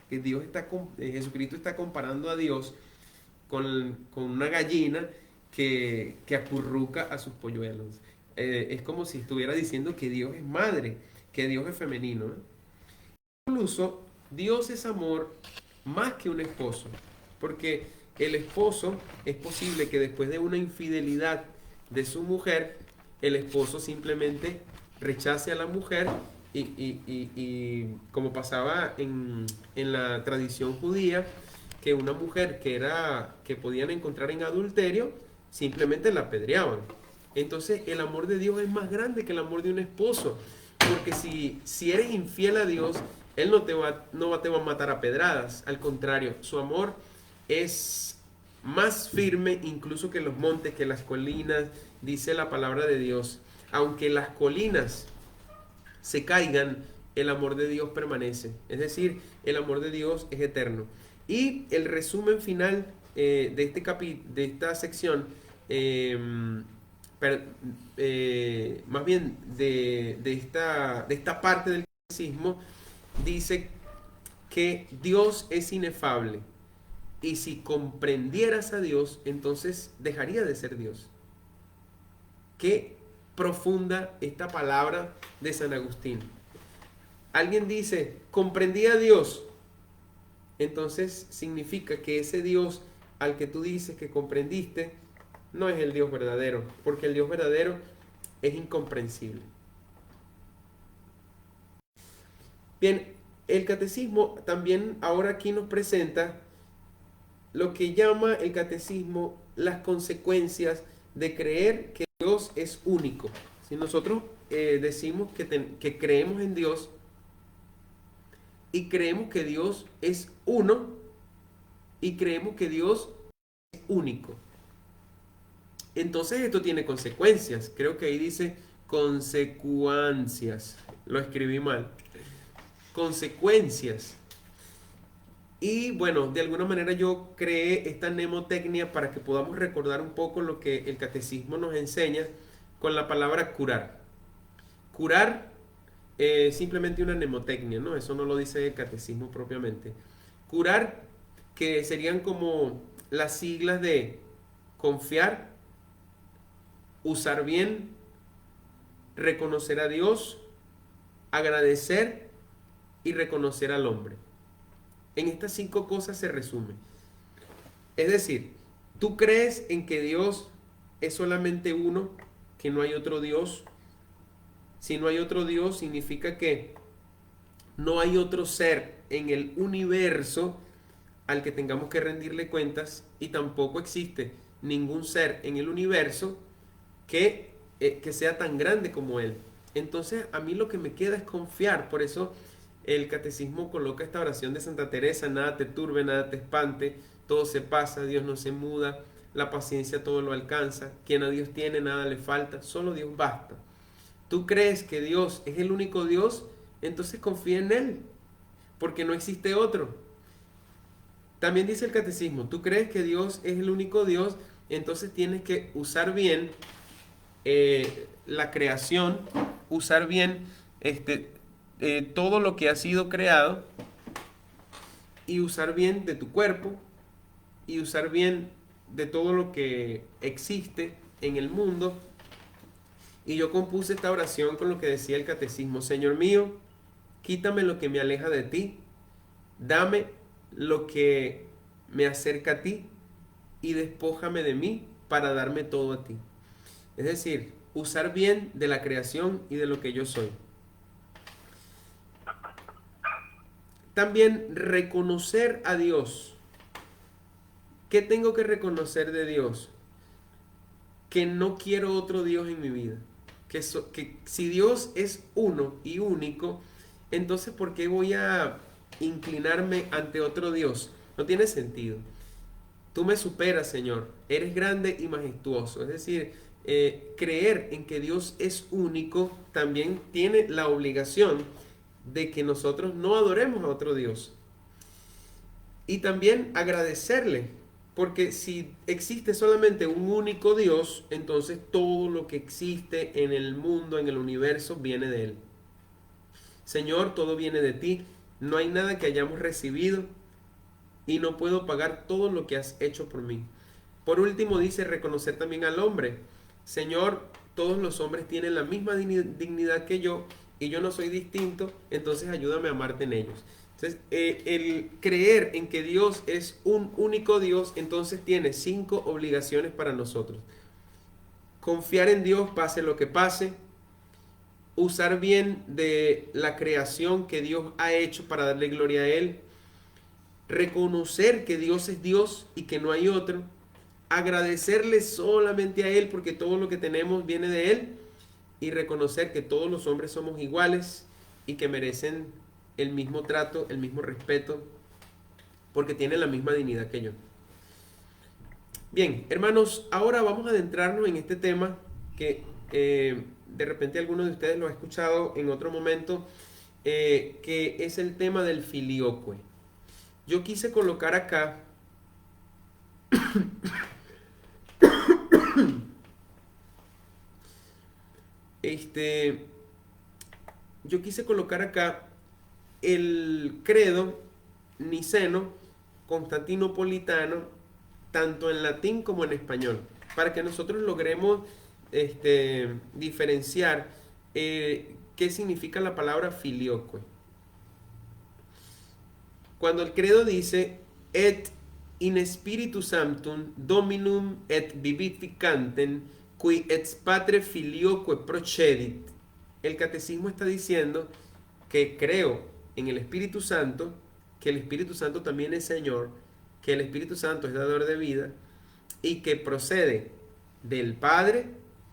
que Jesucristo está comparando a Dios con una gallina que acurruca a sus polluelos. Es como si estuviera diciendo que Dios es madre, que Dios es femenino, ¿no? Incluso Dios es amor más que un esposo, porque el esposo es posible que después de una infidelidad de su mujer, el esposo simplemente rechace a la mujer y como pasaba en la tradición judía, que una mujer que podían encontrar en adulterio, simplemente la apedreaban. Entonces el amor de Dios es más grande que el amor de un esposo. Porque si eres infiel a Dios, Él no te va a matar a pedradas. Al contrario, su amor es más firme incluso que los montes, que las colinas, dice la palabra de Dios. Aunque las colinas se caigan, el amor de Dios permanece. Es decir, el amor de Dios es eterno. Y el resumen final de esta sección, eh, más bien de esta parte del catecismo, dice que Dios es inefable. Y si comprendieras a Dios, entonces dejaría de ser Dios. Qué profunda esta palabra de San Agustín. Alguien dice, comprendí a Dios. Entonces significa que ese Dios al que tú dices que comprendiste no es el Dios verdadero, porque el Dios verdadero es incomprensible. Bien, el catecismo también ahora aquí nos presenta lo que llama el catecismo las consecuencias de creer que Dios es único. Si nosotros decimos que creemos en Dios y creemos que Dios es uno y creemos que Dios es único, entonces esto tiene consecuencias. Creo que ahí dice consecuencias. Lo escribí mal. Consecuencias. Y bueno, de alguna manera yo creé esta mnemotecnia para que podamos recordar un poco lo que el catecismo nos enseña con la palabra curar. Curar simplemente una mnemotecnia, ¿no? Eso no lo dice el catecismo propiamente. Curar, que serían como las siglas de confiar, usar bien, reconocer a Dios, agradecer y reconocer al hombre. En estas 5 cosas se resume. Es decir, tú crees en que Dios es solamente uno, que no hay otro Dios. Si no hay otro Dios, significa que no hay otro ser en el universo al que tengamos que rendirle cuentas y tampoco existe ningún ser en el universo que sea tan grande como Él. Entonces a mí lo que me queda es confiar. Por eso el catecismo coloca esta oración de Santa Teresa: nada te turbe, nada te espante, todo se pasa, Dios no se muda, la paciencia todo lo alcanza, quien a Dios tiene nada le falta, solo Dios basta. Tú crees que Dios es el único Dios, entonces confía en Él, porque no existe otro. También dice el catecismo, tú crees que Dios es el único Dios, entonces tienes que usar bien la creación, usar bien todo lo que ha sido creado y usar bien de tu cuerpo y usar bien de todo lo que existe en el mundo. Y yo compuse esta oración con lo que decía el catecismo: Señor mío, quítame lo que me aleja de ti, dame lo que me acerca a ti y despójame de mí para darme todo a ti. Es decir, usar bien de la creación y de lo que yo soy. También reconocer a Dios. ¿Qué tengo que reconocer de Dios? Que no quiero otro Dios en mi vida. Que si Dios es uno y único, entonces ¿por qué voy a inclinarme ante otro Dios? No tiene sentido. Tú me superas, Señor. Eres grande y majestuoso. Es decir, creer en que Dios es único también tiene la obligación de que nosotros no adoremos a otro Dios. Y también agradecerle, porque si existe solamente un único Dios, entonces todo lo que existe en el mundo, en el universo, viene de Él. Señor, todo viene de ti. no hay nada que hayamos recibido y no puedo pagar todo lo que has hecho por mí. Por último dice reconocer también al hombre. Señor, todos los hombres tienen la misma dignidad que yo y yo no soy distinto, entonces ayúdame a amarte en ellos. Entonces, el creer en que Dios es un único Dios, entonces tiene 5 obligaciones para nosotros. Confiar en Dios pase lo que pase, usar bien de la creación que Dios ha hecho para darle gloria a Él, reconocer que Dios es Dios y que no hay otro, agradecerle solamente a Él porque todo lo que tenemos viene de Él y reconocer que todos los hombres somos iguales y que merecen el mismo trato, el mismo respeto, porque tienen la misma dignidad que yo. Bien, hermanos, ahora vamos a adentrarnos en este tema que de repente alguno de ustedes lo ha escuchado en otro momento, que es el tema del filioque. Yo quise colocar acá este, yo quise colocar acá el credo niceno constantinopolitano, tanto en latín como en español, para que nosotros logremos diferenciar qué significa la palabra filioque. Cuando el credo dice et in spiritu sanctum dominum et vivificantem qui et patre filioque procedit, el catecismo está diciendo que creo en el Espíritu Santo, que el Espíritu Santo también es Señor, que el Espíritu Santo es dador de vida y que procede del Padre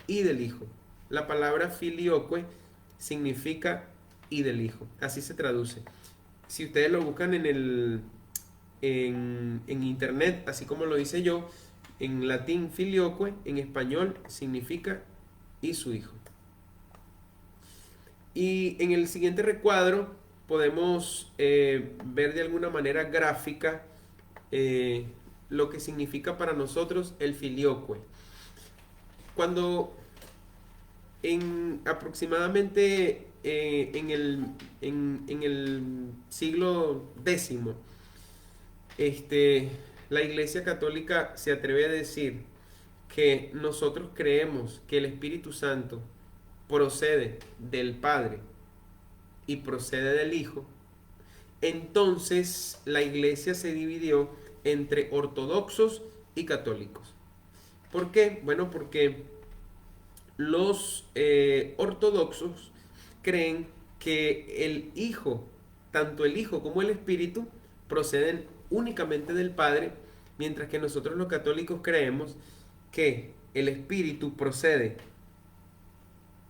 y del Hijo. La palabra filioque significa y del Hijo, así se traduce. Si ustedes lo buscan en internet, así como lo hice yo, en latín filioque, en español significa y su hijo. Y en el siguiente recuadro podemos ver de alguna manera gráfica lo que significa para nosotros el filioque. Cuando aproximadamente en el siglo X, la Iglesia Católica se atreve a decir que nosotros creemos que el Espíritu Santo procede del Padre y procede del Hijo. Entonces la Iglesia se dividió entre ortodoxos y católicos. ¿Por qué? Bueno, porque los ortodoxos creen que el Hijo, tanto el Hijo como el Espíritu, proceden únicamente del Padre, mientras que nosotros los católicos creemos que el Espíritu procede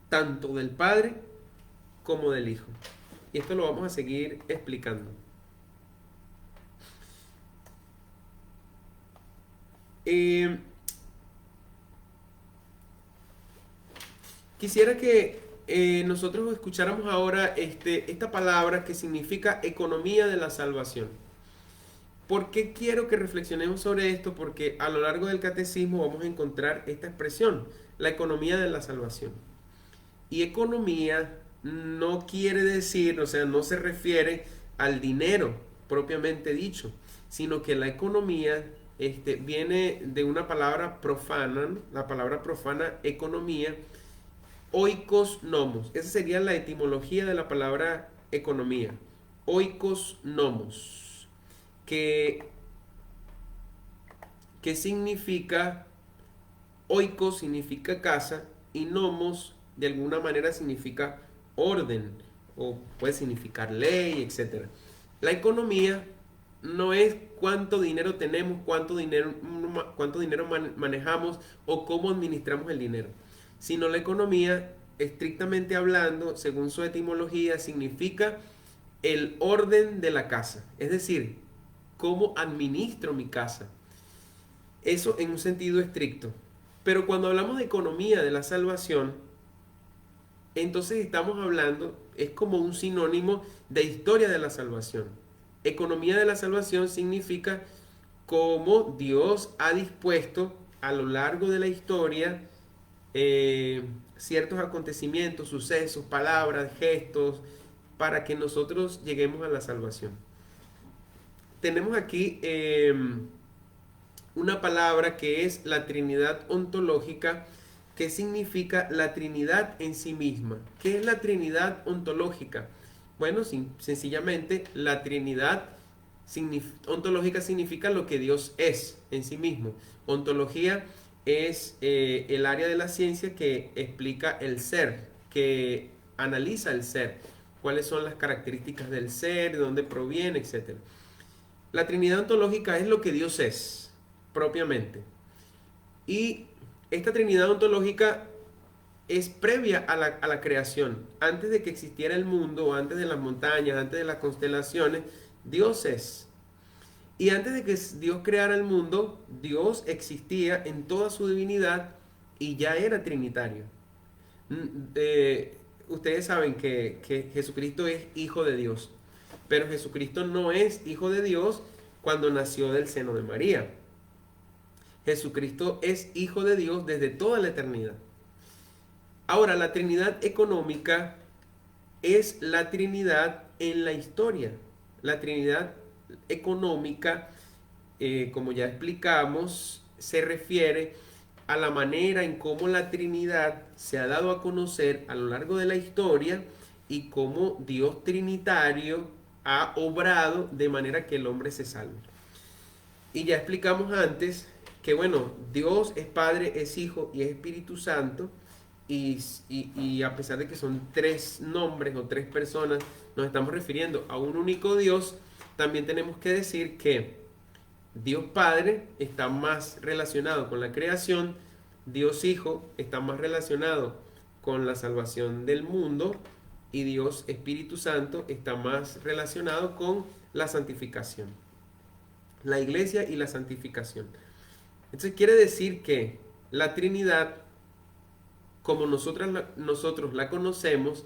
tanto del Padre como del Hijo. Y esto lo vamos a seguir explicando. Quisiera que nosotros escucháramos ahora esta palabra que significa economía de la salvación. ¿Por qué quiero que reflexionemos sobre esto? Porque a lo largo del catecismo vamos a encontrar esta expresión, la economía de la salvación. Y economía no quiere decir, o sea, no se refiere al dinero propiamente dicho, sino que la economía viene de una palabra profana, la palabra profana economía, oikos nomos. Esa sería la etimología de la palabra economía, oikos nomos, que significa, oikos significa casa y nomos de alguna manera significa orden o puede significar ley, etc. La economía no es cuánto dinero tenemos, cuánto dinero manejamos o cómo administramos el dinero, sino la economía, estrictamente hablando, según su etimología, significa el orden de la casa, es decir, cómo administro mi casa. Eso en un sentido estricto. Pero cuando hablamos de economía de la salvación, entonces estamos hablando, es como un sinónimo de historia de la salvación. Economía de la salvación significa cómo Dios ha dispuesto a lo largo de la historia ciertos acontecimientos, sucesos, palabras, gestos, para que nosotros lleguemos a la salvación. Tenemos aquí una palabra que es la Trinidad ontológica, que significa la Trinidad en sí misma. ¿Qué es la Trinidad ontológica? Bueno, sencillamente la Trinidad ontológica significa lo que Dios es en sí mismo. Ontología es el área de la ciencia que explica el ser, que analiza el ser, cuáles son las características del ser, de dónde proviene, etc. La Trinidad ontológica es lo que Dios es, propiamente. Y esta Trinidad ontológica es previa a la creación. Antes de que existiera el mundo, antes de las montañas, antes de las constelaciones, Dios es. Y antes de que Dios creara el mundo, Dios existía en toda su divinidad y ya era trinitario. Ustedes saben que Jesucristo es hijo de Dios, pero Jesucristo no es hijo de Dios cuando nació del seno de María. Jesucristo es hijo de Dios desde toda la eternidad. Ahora, la Trinidad económica es la Trinidad en la historia. La Trinidad económica, como ya explicamos, se refiere a la manera en cómo la Trinidad se ha dado a conocer a lo largo de la historia y cómo Dios Trinitario ha obrado de manera que el hombre se salve. Y ya explicamos antes que, bueno, Dios es Padre, es Hijo y es Espíritu Santo. Y a pesar de que son tres nombres o tres personas, nos estamos refiriendo a un único Dios. También tenemos que decir que Dios Padre está más relacionado con la creación, Dios Hijo está más relacionado con la salvación del mundo y Dios Espíritu Santo está más relacionado con la santificación, la iglesia y la santificación. Entonces quiere decir que la Trinidad, como nosotros la conocemos,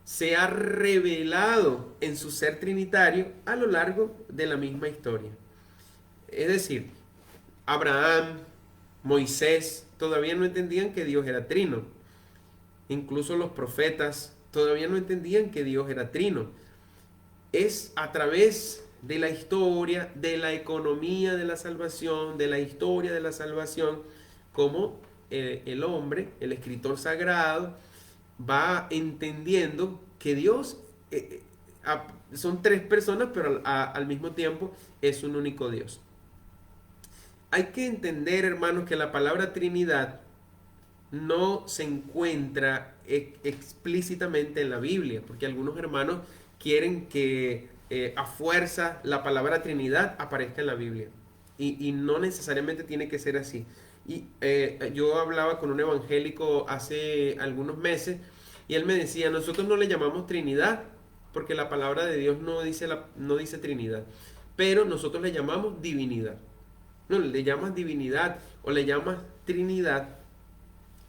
se ha revelado en su ser trinitario a lo largo de la misma historia. Es decir, Abraham, Moisés, todavía no entendían que Dios era trino. Incluso los profetas todavía no entendían que Dios era trino. Es a través de la historia, de la economía de la salvación, de la historia de la salvación, como el hombre, el escritor sagrado, va entendiendo que Dios son tres personas, pero al mismo tiempo es un único Dios. Hay que entender, hermanos, que la palabra Trinidad no se encuentra explícitamente en la Biblia, porque algunos hermanos quieren que a fuerza la palabra Trinidad aparezca en la Biblia. Y no necesariamente tiene que ser así. Y yo hablaba con un evangélico hace algunos meses y él me decía, nosotros no le llamamos Trinidad porque la palabra de Dios no dice Trinidad, pero nosotros le llamamos divinidad. No, le llamas divinidad o le llamas Trinidad,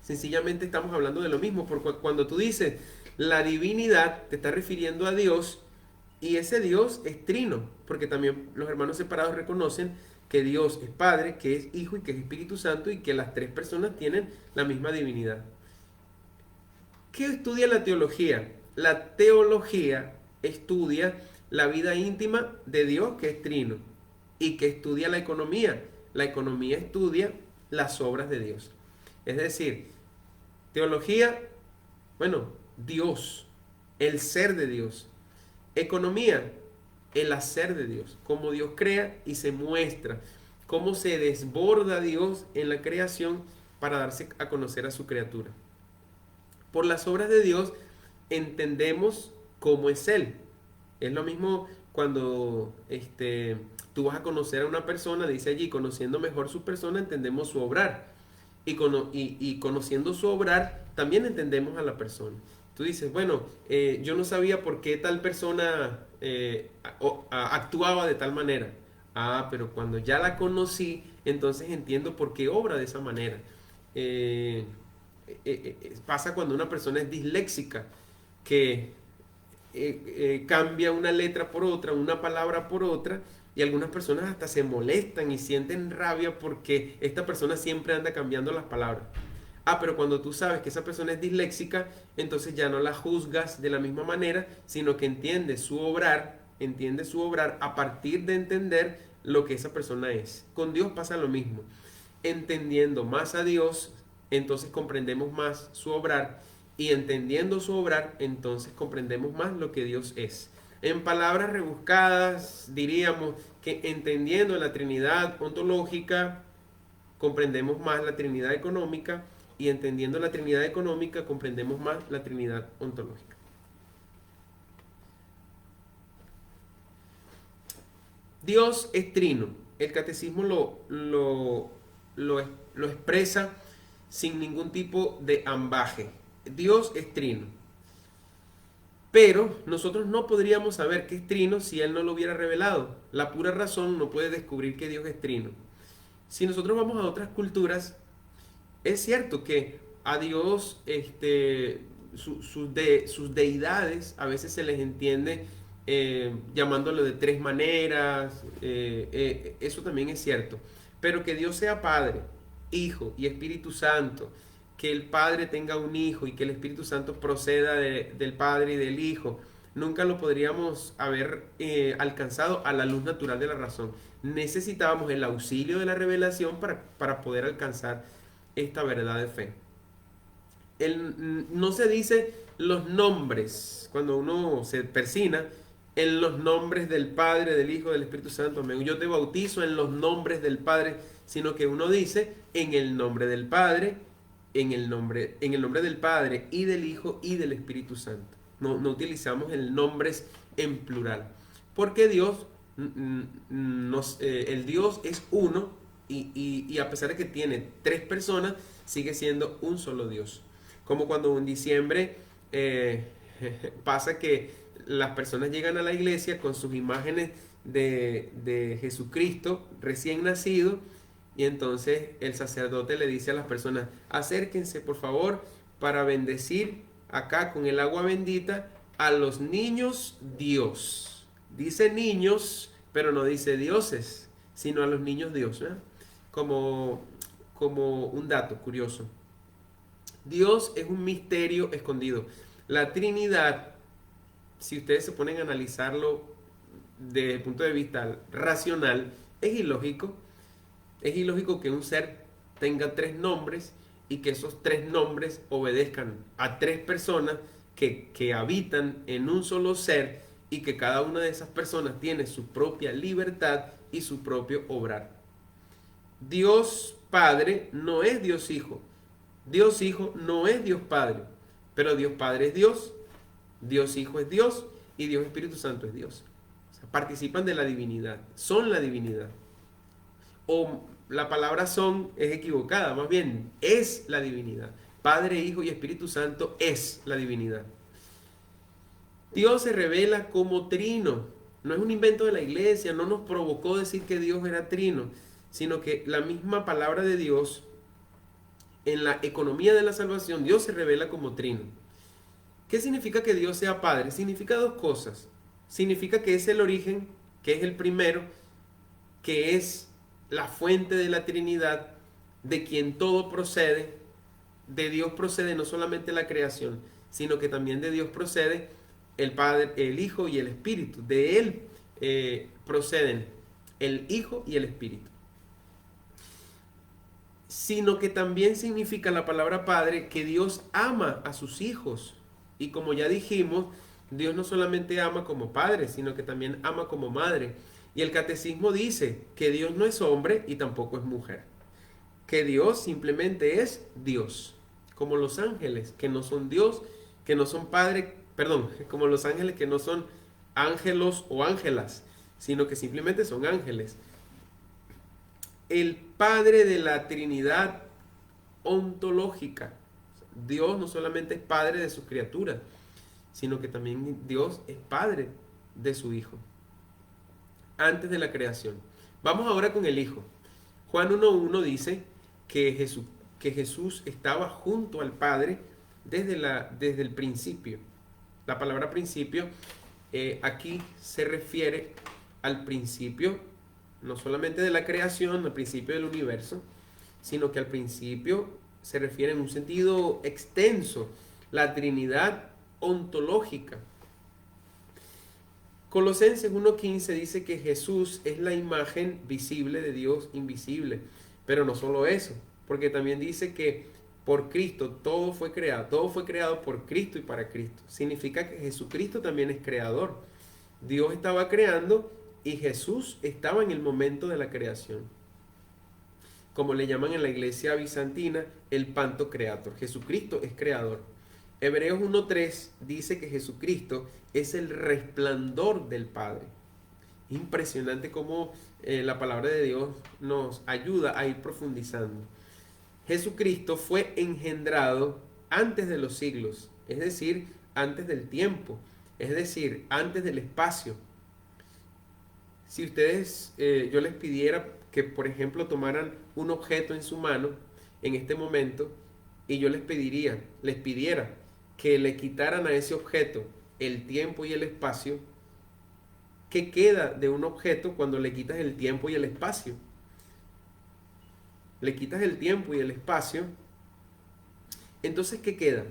sencillamente estamos hablando de lo mismo, porque cuando tú dices la divinidad te está refiriendo a Dios y ese Dios es trino, porque también los hermanos separados reconocen que Dios es Padre, que es Hijo y que es Espíritu Santo y que las tres personas tienen la misma divinidad. ¿Qué estudia la teología? La teología estudia la vida íntima de Dios, que es trino, y que estudia la economía. La economía estudia las obras de Dios. Es decir, teología, bueno, Dios, el ser de Dios. Economía, el hacer de Dios, cómo Dios crea y se muestra, cómo se desborda Dios en la creación para darse a conocer a su criatura. Por las obras de Dios entendemos cómo es Él. Es lo mismo cuando tú vas a conocer a una persona, dice allí, conociendo mejor su persona, entendemos su obrar. Y conociendo su obrar, también entendemos a la persona. Tú dices, bueno, yo no sabía por qué tal persona actuaba de tal manera. Ah, pero cuando ya la conocí, entonces entiendo por qué obra de esa manera. Pasa cuando una persona es disléxica, que cambia una letra por otra, una palabra por otra, y algunas personas hasta se molestan y sienten rabia porque esta persona siempre anda cambiando las palabras. Pero cuando tú sabes que esa persona es disléxica, entonces ya no la juzgas de la misma manera, sino que entiende su obrar a partir de entender lo que esa persona es. Con Dios pasa lo mismo. Entendiendo más a Dios, entonces comprendemos más su obrar, y entendiendo su obrar, entonces comprendemos más lo que Dios es. En palabras rebuscadas, diríamos que entendiendo la Trinidad ontológica, comprendemos más la Trinidad económica, y entendiendo la Trinidad económica, comprendemos más la Trinidad ontológica. Dios es trino. El catecismo lo expresa sin ningún tipo de ambaje. Dios es trino. Pero nosotros no podríamos saber qué es trino si Él no lo hubiera revelado. La pura razón no puede descubrir que Dios es trino. Si nosotros vamos a otras culturas, es cierto que a Dios, sus deidades a veces se les entiende llamándolo de tres maneras, eso también es cierto. Pero que Dios sea Padre, Hijo y Espíritu Santo, que el Padre tenga un Hijo y que el Espíritu Santo proceda del Padre y del Hijo, nunca lo podríamos haber alcanzado a la luz natural de la razón. Necesitábamos el auxilio de la revelación para poder alcanzar esta verdad de fe. No se dice los nombres cuando uno se persina en los nombres del Padre, del Hijo, del Espíritu Santo. Yo te bautizo en los nombres del Padre, sino que uno dice en el nombre del Padre, en el nombre del Padre y del Hijo y del Espíritu Santo. No utilizamos el nombres en plural, porque Dios, el Dios es uno, y a pesar de que tiene tres personas, sigue siendo un solo Dios. Como cuando en diciembre pasa que las personas llegan a la iglesia con sus imágenes de Jesucristo recién nacido, y entonces el sacerdote le dice a las personas: acérquense por favor para bendecir acá con el agua bendita a los niños Dios. Dice niños, pero no dice dioses, sino a los niños Dios, ¿eh? Como un dato curioso. Dios es un misterio escondido. La Trinidad, si ustedes se ponen a analizarlo desde el punto de vista racional, es ilógico. Es ilógico que un ser tenga tres nombres y que esos tres nombres obedezcan a tres personas que habitan en un solo ser, y que cada una de esas personas tiene su propia libertad y su propio obrar. Dios Padre no es Dios Hijo. Dios Hijo no es Dios Padre. Pero Dios Padre es Dios. Dios Hijo es Dios. Y Dios Espíritu Santo es Dios. O sea, participan de la divinidad. Son la divinidad. O la palabra son es equivocada. Más bien, es la divinidad. Padre, Hijo y Espíritu Santo es la divinidad. Dios se revela como trino. No es un invento de la iglesia. No nos provocó decir que Dios era trino, sino que la misma palabra de Dios, en la economía de la salvación, Dios se revela como trino. ¿Qué significa que Dios sea Padre? Significa dos cosas. Significa que es el origen, que es el primero, que es la fuente de la Trinidad, de quien todo procede. De Dios procede no solamente la creación, sino que también de Dios procede el Padre, el Hijo y el Espíritu. De Él proceden el Hijo y el Espíritu. Sino que también significa la palabra Padre que Dios ama a sus hijos. Y como ya dijimos, Dios no solamente ama como Padre, sino que también ama como Madre. Y el catecismo dice que Dios no es hombre y tampoco es mujer. Que Dios simplemente es Dios. Como los ángeles, que no son Dios, que no son Padre, perdón, como los ángeles que no son ángelos o ángelas, sino que simplemente son ángeles. El Padre de la Trinidad ontológica. Dios no solamente es Padre de sus criaturas, sino que también Dios es Padre de su Hijo, antes de la creación. Vamos ahora con el Hijo. Juan 1.1 dice que Jesús estaba junto al Padre desde el principio. La palabra principio aquí se refiere al principio, no solamente de la creación, al principio del universo, sino que al principio se refiere en un sentido extenso, la Trinidad ontológica. Colosenses 1:15 dice que Jesús es la imagen visible de Dios invisible, pero no solo eso, porque también dice que por Cristo todo fue creado por Cristo y para Cristo. Significa que Jesucristo también es creador. Dios estaba creando y Jesús estaba en el momento de la creación. Como le llaman en la iglesia bizantina, el panto creator. Jesucristo es creador. Hebreos 1:3 dice que Jesucristo es el resplandor del Padre. Impresionante cómo la palabra de Dios nos ayuda a ir profundizando. Jesucristo fue engendrado antes de los siglos, es decir, antes del tiempo, es decir, antes del espacio. Si ustedes, yo les pidiera que, por ejemplo, tomaran un objeto en su mano en este momento y yo les pidiera que le quitaran a ese objeto el tiempo y el espacio, ¿qué queda de un objeto cuando le quitas el tiempo y el espacio? Le quitas el tiempo y el espacio, entonces ¿qué queda?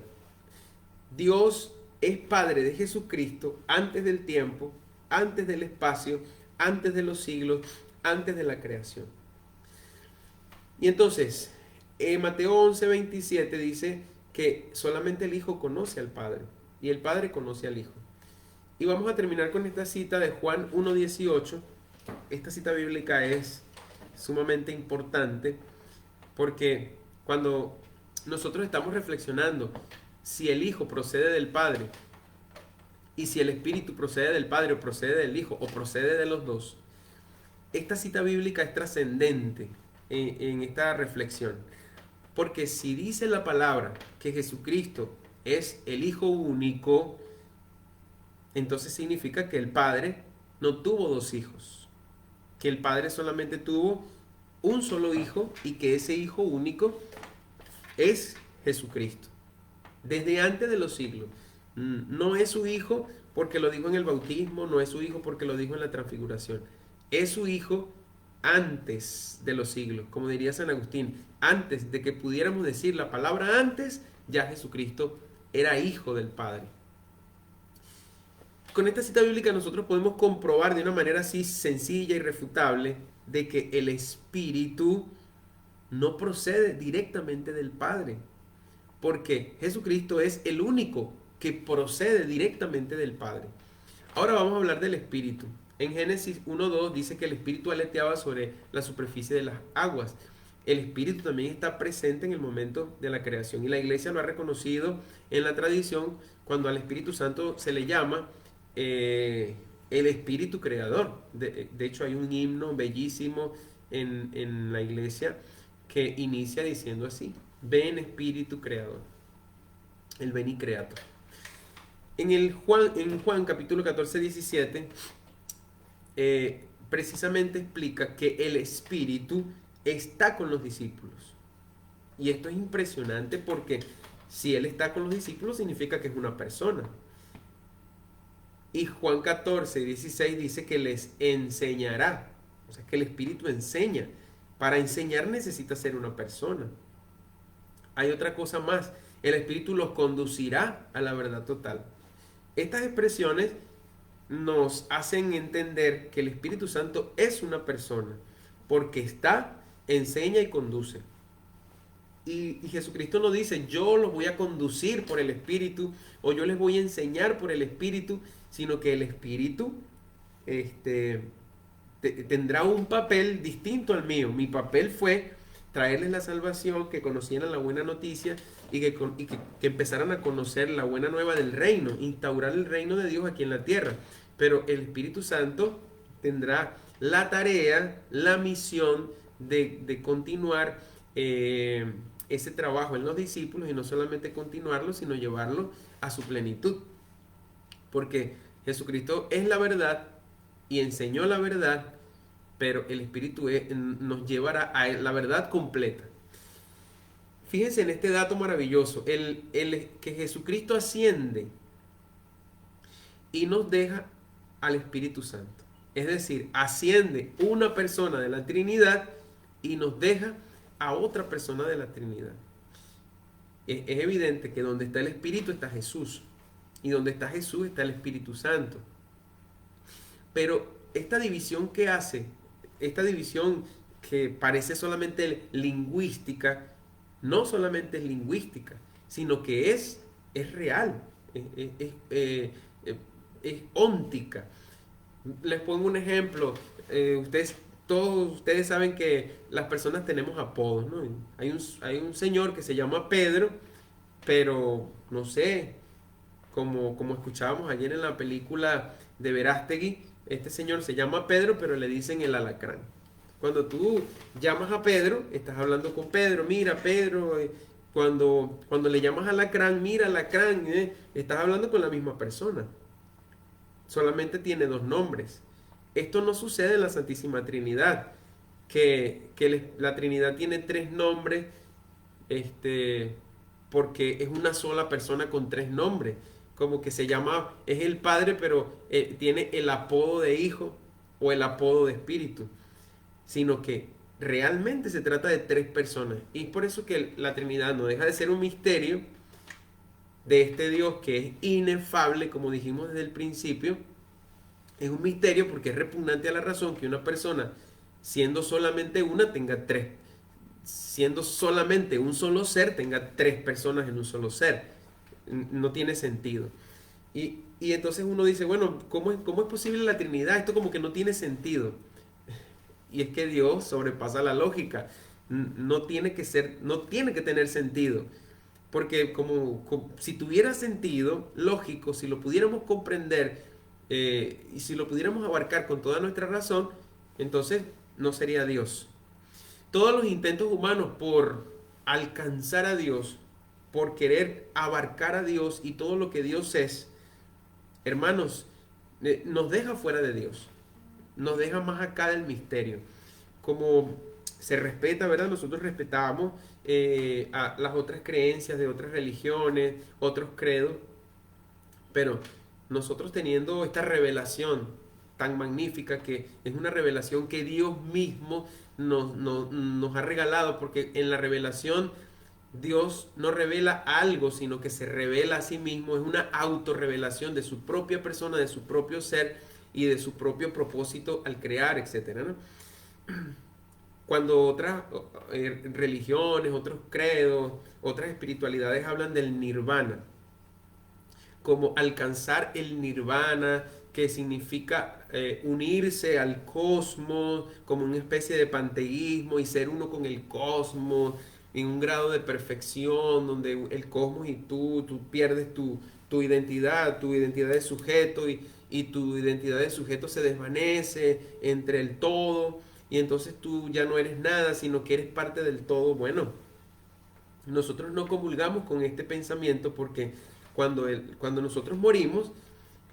Dios es Padre de Jesucristo antes del tiempo, antes del espacio, antes de los siglos, antes de la creación. Y entonces, Mateo 11:27 dice que solamente el Hijo conoce al Padre y el Padre conoce al Hijo. Y vamos a terminar con esta cita de Juan 1:18. Esta cita bíblica es sumamente importante porque cuando nosotros estamos reflexionando si el Hijo procede del Padre y si el Espíritu procede del Padre o procede del Hijo o procede de los dos, esta cita bíblica es trascendente en esta reflexión. Porque si dice la palabra que Jesucristo es el Hijo único, entonces significa que el Padre no tuvo dos hijos, que el Padre solamente tuvo un solo hijo y que ese Hijo único es Jesucristo. Desde antes de los siglos. No es su Hijo porque lo dijo en el bautismo, no es su Hijo porque lo dijo en la transfiguración. Es su Hijo antes de los siglos, como diría San Agustín, antes de que pudiéramos decir la palabra antes, ya Jesucristo era Hijo del Padre. Con esta cita bíblica nosotros podemos comprobar de una manera así sencilla y irrefutable de que el Espíritu no procede directamente del Padre, porque Jesucristo es el único que procede directamente del Padre. Ahora vamos a hablar del Espíritu. En Génesis 1:2 dice que el Espíritu aleteaba sobre la superficie de las aguas. El Espíritu también está presente en el momento de la creación y la iglesia lo ha reconocido en la tradición cuando al Espíritu Santo se le llama el Espíritu Creador. De hecho hay un himno bellísimo en la iglesia que inicia diciendo así: ven Espíritu Creador, el Veni Creator. En Juan capítulo 14:17 precisamente explica que el Espíritu está con los discípulos. Y esto es impresionante porque si Él está con los discípulos significa que es una persona. Y Juan 14:16 dice que les enseñará. O sea, que el Espíritu enseña. Para enseñar necesita ser una persona. Hay otra cosa más. El Espíritu los conducirá a la verdad total. Estas expresiones nos hacen entender que el Espíritu Santo es una persona, porque está, enseña y conduce. Y Jesucristo no dice, yo los voy a conducir por el Espíritu, o yo les voy a enseñar por el Espíritu, sino que el Espíritu tendrá un papel distinto al mío. Mi papel fue traerles la salvación, que conocieran la buena noticia y que empezaran a conocer la buena nueva del reino, instaurar el reino de Dios aquí en la tierra. Pero el Espíritu Santo tendrá la tarea, la misión de continuar ese trabajo en los discípulos y no solamente continuarlo, sino llevarlo a su plenitud. Porque Jesucristo es la verdad y enseñó la verdad, pero el Espíritu nos llevará a la verdad completa. Fíjense en este dato maravilloso, que Jesucristo asciende y nos deja al Espíritu Santo. Es decir, asciende una persona de la Trinidad y nos deja a otra persona de la Trinidad. es evidente que donde está el Espíritu está Jesús. Y donde está Jesús está el Espíritu Santo. Pero esta división que hace, esta división que parece solamente lingüística, no solamente es lingüística, sino que es real, es óntica. Les pongo un ejemplo. Todos ustedes saben que las personas tenemos apodos, ¿no? Hay un señor que se llama Pedro, pero no sé, como escuchábamos ayer en la película de Verástegui, este señor se llama Pedro, pero le dicen el alacrán. Cuando tú llamas a Pedro, estás hablando con Pedro, mira Pedro, cuando le llamas alacrán, mira alacrán, estás hablando con la misma persona. Solamente tiene dos nombres. Esto no sucede en la Santísima Trinidad, que la Trinidad tiene tres nombres, porque es una sola persona con tres nombres. Como que se llama, es el Padre, pero tiene el apodo de Hijo o el apodo de Espíritu. Sino que realmente se trata de tres personas. Y es por eso que la Trinidad no deja de ser un misterio de este Dios que es inefable, como dijimos desde el principio. Es un misterio porque es repugnante a la razón que una persona, siendo solamente una, tenga tres. Siendo solamente un solo ser, tenga tres personas en un solo ser. No tiene sentido. Y entonces uno dice, bueno, ¿cómo es posible la Trinidad? Esto como que no tiene sentido. Y es que Dios sobrepasa la lógica. No tiene que ser, no tiene que tener sentido. Porque si tuviera sentido lógico, si lo pudiéramos comprender, y si lo pudiéramos abarcar con toda nuestra razón, entonces no sería Dios. Todos los intentos humanos por alcanzar a Dios, por querer abarcar a Dios y todo lo que Dios es, hermanos, nos deja fuera de Dios, nos deja más acá del misterio. Como se respeta, ¿verdad? Nosotros respetamos a las otras creencias de otras religiones, otros credos, pero nosotros teniendo esta revelación tan magnífica, que es una revelación que Dios mismo nos ha regalado, porque en la revelación Dios no revela algo, sino que se revela a sí mismo, es una autorrevelación de su propia persona, de su propio ser y de su propio propósito al crear, etcétera, ¿no? Cuando otras religiones, otros credos, otras espiritualidades hablan del nirvana, como alcanzar el nirvana, que significa unirse al cosmos, como una especie de panteísmo y ser uno con el cosmos, en un grado de perfección, donde el cosmos y tú pierdes tu identidad de sujeto, y tu identidad de sujeto se desvanece entre el todo, y entonces tú ya no eres nada, sino que eres parte del todo. Bueno, nosotros no comulgamos con este pensamiento, porque cuando nosotros morimos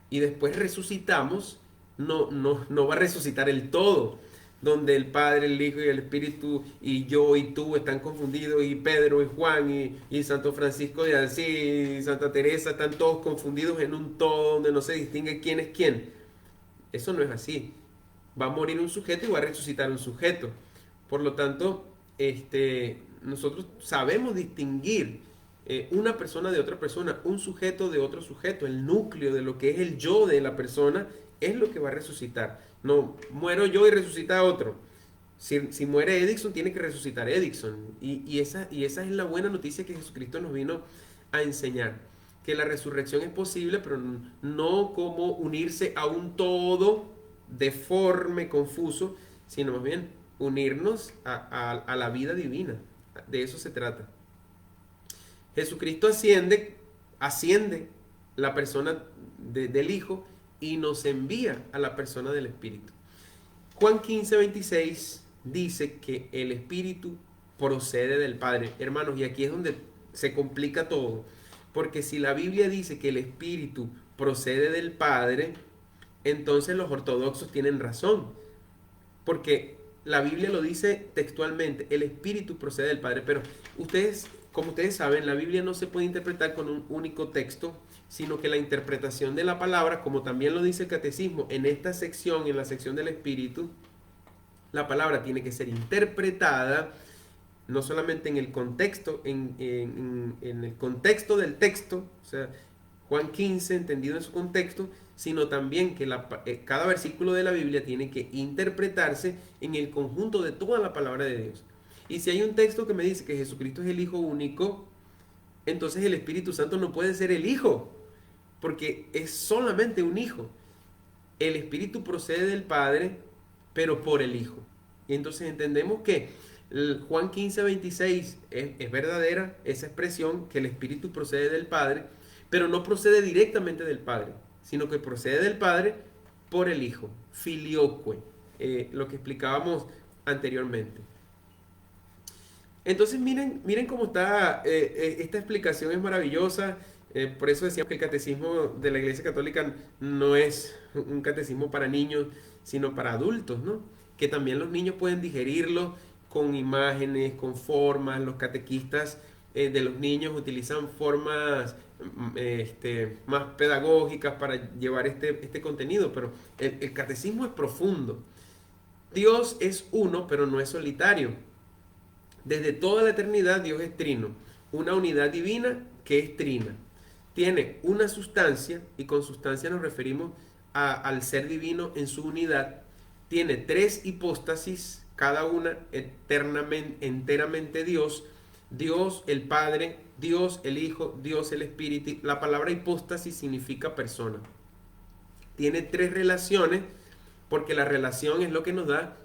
y después resucitamos, no va a resucitar el todo, donde el Padre, el Hijo y el Espíritu y yo y tú están confundidos, y Pedro y Juan y Santo Francisco de Asís y Santa Teresa están todos confundidos en un todo donde no se distingue quién es quién. Eso no es así. Va a morir un sujeto y va a resucitar un sujeto. Por lo tanto, nosotros sabemos distinguir una persona de otra persona, un sujeto de otro sujeto. El núcleo de lo que es el yo de la persona es lo que va a resucitar. No, muero yo y resucita otro. Si muere Edison, tiene que resucitar Edison. Esa es la buena noticia que Jesucristo nos vino a enseñar. Que la resurrección es posible, pero no como unirse a un todo deforme, confuso, sino más bien unirnos a la vida divina. De eso se trata. Jesucristo asciende la persona del Hijo y nos envía a la persona del Espíritu. Juan 15:26 dice que el Espíritu procede del Padre. Hermanos, y aquí es donde se complica todo, porque si la Biblia dice que el Espíritu procede del Padre, entonces los ortodoxos tienen razón, porque la Biblia lo dice textualmente, el Espíritu procede del Padre, pero como ustedes saben, la Biblia no se puede interpretar con un único texto, sino que la interpretación de la palabra, como también lo dice el Catecismo, en esta sección, en la sección del Espíritu, la palabra tiene que ser interpretada no solamente en el contexto, en el contexto del texto, o sea, Juan 15 entendido en su contexto, sino también que cada versículo de la Biblia tiene que interpretarse en el conjunto de toda la palabra de Dios. Y si hay un texto que me dice que Jesucristo es el Hijo único, entonces el Espíritu Santo no puede ser el Hijo, porque es solamente un Hijo. El Espíritu procede del Padre, pero por el Hijo. Y entonces entendemos que Juan 15:26 es verdadera esa expresión, que el Espíritu procede del Padre, pero no procede directamente del Padre, sino que procede del Padre por el Hijo, filioque, lo que explicábamos anteriormente. Entonces miren cómo está, esta explicación es maravillosa. Por eso decíamos que el catecismo de la Iglesia Católica no es un catecismo para niños, sino para adultos, ¿no? Que también los niños pueden digerirlo con imágenes, con formas. Los catequistas de los niños utilizan formas más pedagógicas para llevar este contenido, pero el catecismo es profundo. Dios es uno, pero no es solitario. Desde toda la eternidad Dios es trino, una unidad divina que es trina. Tiene una sustancia, y con sustancia nos referimos al ser divino en su unidad. Tiene tres hipóstasis, cada una enteramente Dios. Dios el Padre, Dios el Hijo, Dios el Espíritu. La palabra hipóstasis significa persona. Tiene tres relaciones, porque la relación es lo que nos da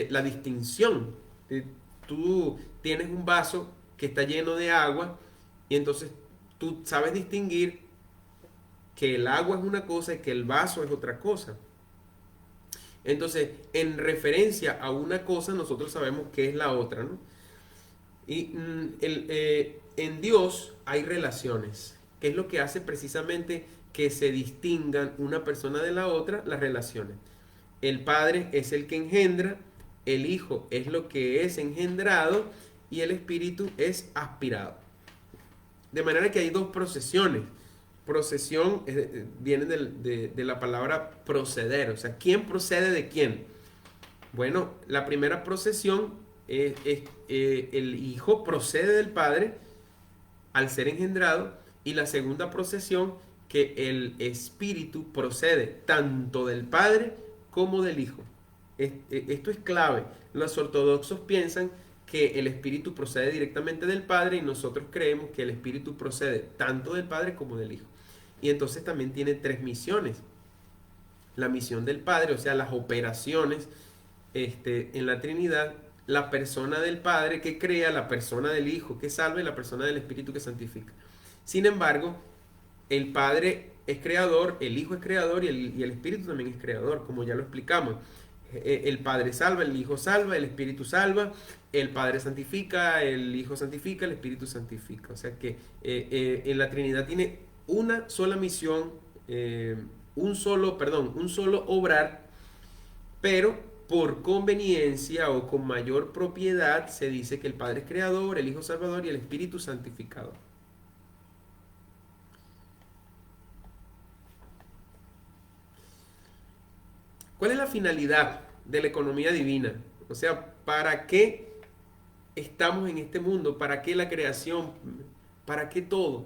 la distinción. Tú tienes un vaso que está lleno de agua y entonces tú sabes distinguir que el agua es una cosa y que el vaso es otra cosa. Entonces, en referencia a una cosa, nosotros sabemos qué es la otra, ¿no? Y en Dios hay relaciones, que es lo que hace precisamente que se distingan una persona de la otra, las relaciones. El Padre es el que engendra, el Hijo es lo que es engendrado y el Espíritu es aspirado. De manera que hay dos procesiones. Procesión viene de la palabra proceder, o sea, ¿quién procede de quién? Bueno, la primera procesión el Hijo procede del Padre al ser engendrado, y la segunda procesión que el Espíritu procede tanto del Padre como del Hijo. Esto es clave. Los ortodoxos piensan que el Espíritu procede directamente del Padre y nosotros creemos que el Espíritu procede tanto del Padre como del Hijo. Y entonces también tiene tres misiones. La misión del Padre, o sea, las operaciones en la Trinidad, la persona del Padre que crea, la persona del Hijo que salva y la persona del Espíritu que santifica. Sin embargo, el Padre es creador, el Hijo es creador y el Espíritu también es creador, como ya lo explicamos. El Padre salva, el Hijo salva, el Espíritu salva, el Padre santifica, el Hijo santifica, el Espíritu santifica. O sea que en la Trinidad tiene una sola misión, un solo obrar, pero por conveniencia o con mayor propiedad se dice que el Padre es creador, el Hijo salvador y el Espíritu santificador. ¿Cuál es la finalidad de la economía divina? O sea, ¿para qué estamos en este mundo? ¿Para qué la creación? ¿Para qué todo?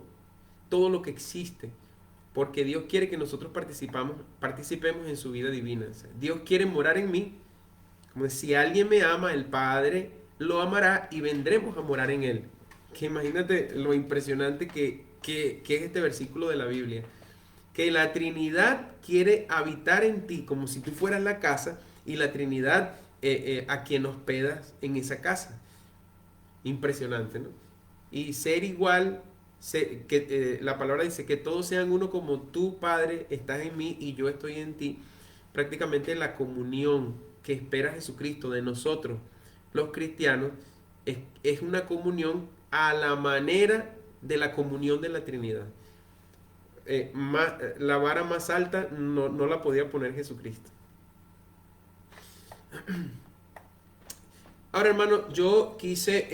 Todo lo que existe. Porque Dios quiere que nosotros participemos en su vida divina. O sea, Dios quiere morar en mí. Como si alguien me ama, el Padre lo amará y vendremos a morar en él. Que imagínate lo impresionante que es este versículo de la Biblia. Que la Trinidad quiere habitar en ti como si tú fueras la casa y la Trinidad a quien hospedas en esa casa. Impresionante, ¿no? Y ser igual, la palabra dice que todos sean uno como tú, Padre, estás en mí y yo estoy en ti. Prácticamente la comunión que espera Jesucristo de nosotros, los cristianos, es una comunión a la manera de la comunión de la Trinidad. La vara más alta no la podía poner Jesucristo. Ahora, hermano, yo quise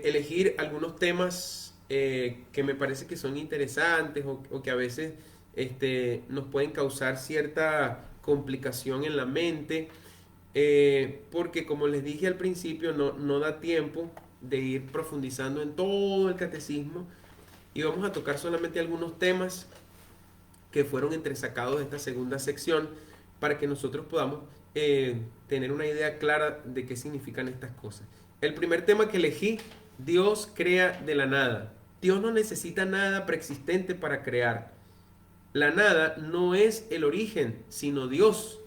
elegir algunos temas que me parece que son interesantes o que a veces nos pueden causar cierta complicación en la mente, porque como les dije al principio, no da tiempo de ir profundizando en todo el catecismo y vamos a tocar solamente algunos temas que fueron entresacados de esta segunda sección para que nosotros podamos tener una idea clara de qué significan estas cosas. El primer tema que elegí, Dios crea de la nada. Dios no necesita nada preexistente para crear. La nada no es el origen, sino Dios.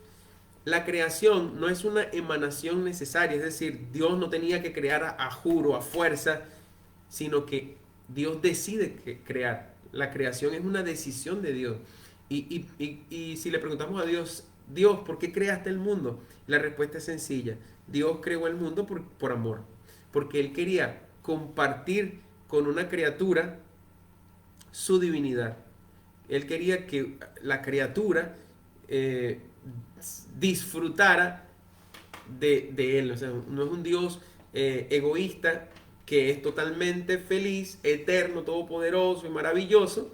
La creación no es una emanación necesaria, es decir, Dios no tenía que crear a juro, a fuerza, sino que Dios decide crear. La creación es una decisión de Dios. Y si le preguntamos a Dios, Dios, ¿por qué creaste el mundo? La respuesta es sencilla. Dios creó el mundo por amor, porque Él quería compartir con una criatura su divinidad. Él quería que la criatura disfrutara de Él. O sea, no es un Dios egoísta que es totalmente feliz, eterno, todopoderoso y maravilloso,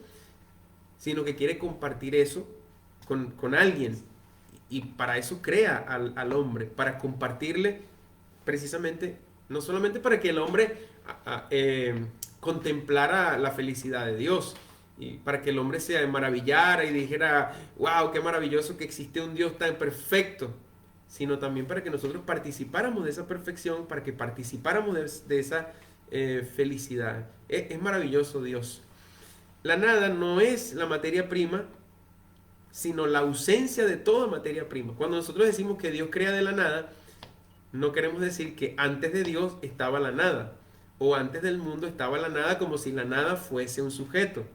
sino que quiere compartir eso con alguien. Y para eso crea al hombre, para compartirle precisamente, no solamente para que el hombre contemplara la felicidad de Dios, y para que el hombre se maravillara y dijera, wow, qué maravilloso que existe un Dios tan perfecto, sino también para que nosotros participáramos de esa perfección, para que participáramos de esa felicidad. Es maravilloso Dios. La nada no es la materia prima, sino la ausencia de toda materia prima. Cuando nosotros decimos que Dios crea de la nada, no queremos decir que antes de Dios estaba la nada, o antes del mundo estaba la nada, como si la nada fuese un sujeto.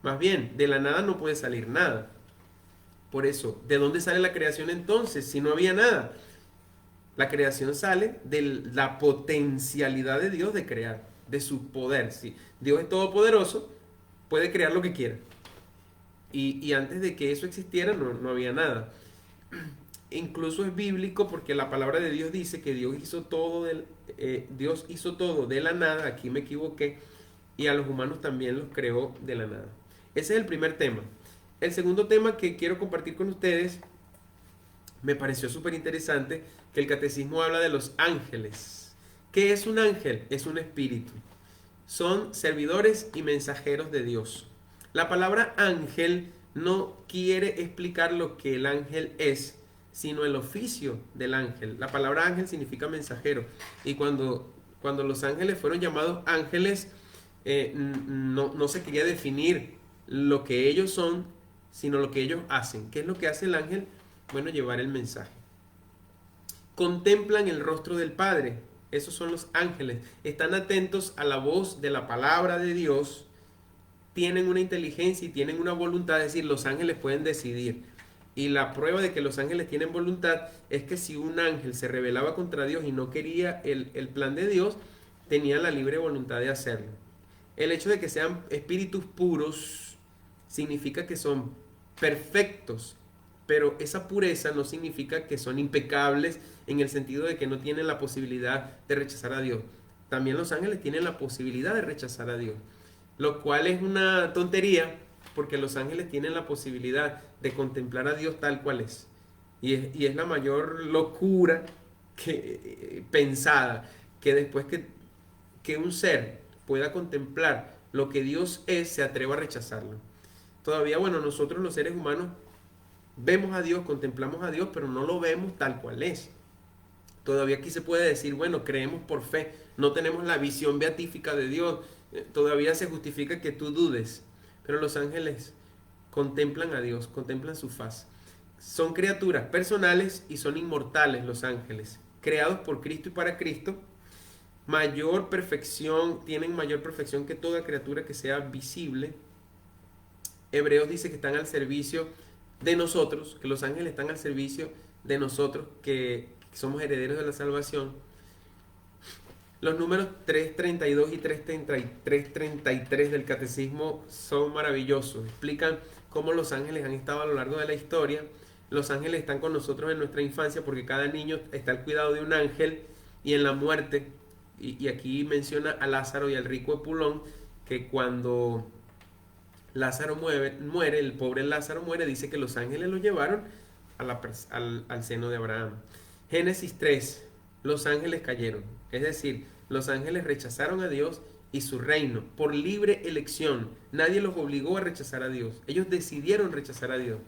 Más bien, de la nada no puede salir nada. Por eso, ¿de dónde sale la creación entonces si no había nada? La creación sale de la potencialidad de Dios de crear, de su poder. Si Dios es todopoderoso, puede crear lo que quiera. Y antes de que eso existiera no había nada. Incluso es bíblico porque la palabra de Dios dice que Dios hizo Dios hizo todo de la nada, aquí me equivoqué, y a los humanos también los creó de la nada. Ese es el primer tema. El segundo tema que quiero compartir con ustedes, me pareció súper interesante, que el catecismo habla de los ángeles. ¿Qué es un ángel? Es un espíritu. Son servidores y mensajeros de Dios. La palabra ángel no quiere explicar lo que el ángel es, sino el oficio del ángel. La palabra ángel significa mensajero. Y cuando los ángeles fueron llamados ángeles, no se quería definir lo que ellos son, sino lo que ellos hacen. ¿Qué es lo que hace el ángel? Bueno, llevar el mensaje. Contemplan el rostro del Padre. Esos son los ángeles. Están atentos a la voz de la palabra de Dios. Tienen una inteligencia y tienen una voluntad. Es decir, los ángeles pueden decidir. Y la prueba de que los ángeles tienen voluntad es que si un ángel se rebelaba contra Dios y no quería el plan de Dios, tenía la libre voluntad de hacerlo. El hecho de que sean espíritus puros significa que son perfectos, pero esa pureza no significa que son impecables en el sentido de que no tienen la posibilidad de rechazar a Dios. También los ángeles tienen la posibilidad de rechazar a Dios, lo cual es una tontería porque los ángeles tienen la posibilidad de contemplar a Dios tal cual es. Y es la mayor locura pensada, que después que un ser pueda contemplar lo que Dios es, se atreva a rechazarlo. Todavía, bueno, nosotros los seres humanos vemos a Dios, contemplamos a Dios, pero no lo vemos tal cual es. Todavía aquí se puede decir, bueno, creemos por fe, no tenemos la visión beatífica de Dios, todavía se justifica que tú dudes, pero los ángeles contemplan a Dios, contemplan su faz. Son criaturas personales y son inmortales los ángeles, creados por Cristo y para Cristo, tienen mayor perfección que toda criatura que sea visible. Hebreos dice que están al servicio de nosotros, que los ángeles están al servicio de nosotros, que somos herederos de la salvación. Los números 332 y 333 del catecismo son maravillosos. Explican cómo los ángeles han estado a lo largo de la historia. Los ángeles están con nosotros en nuestra infancia porque cada niño está al cuidado de un ángel, y en la muerte, y aquí menciona a Lázaro y al rico Epulón, que cuando Lázaro muere, el pobre Lázaro muere, dice que los ángeles lo llevaron al seno de Abraham. Génesis 3, los ángeles cayeron. Es decir, los ángeles rechazaron a Dios y su reino por libre elección. Nadie los obligó a rechazar a Dios. Ellos decidieron rechazar a Dios.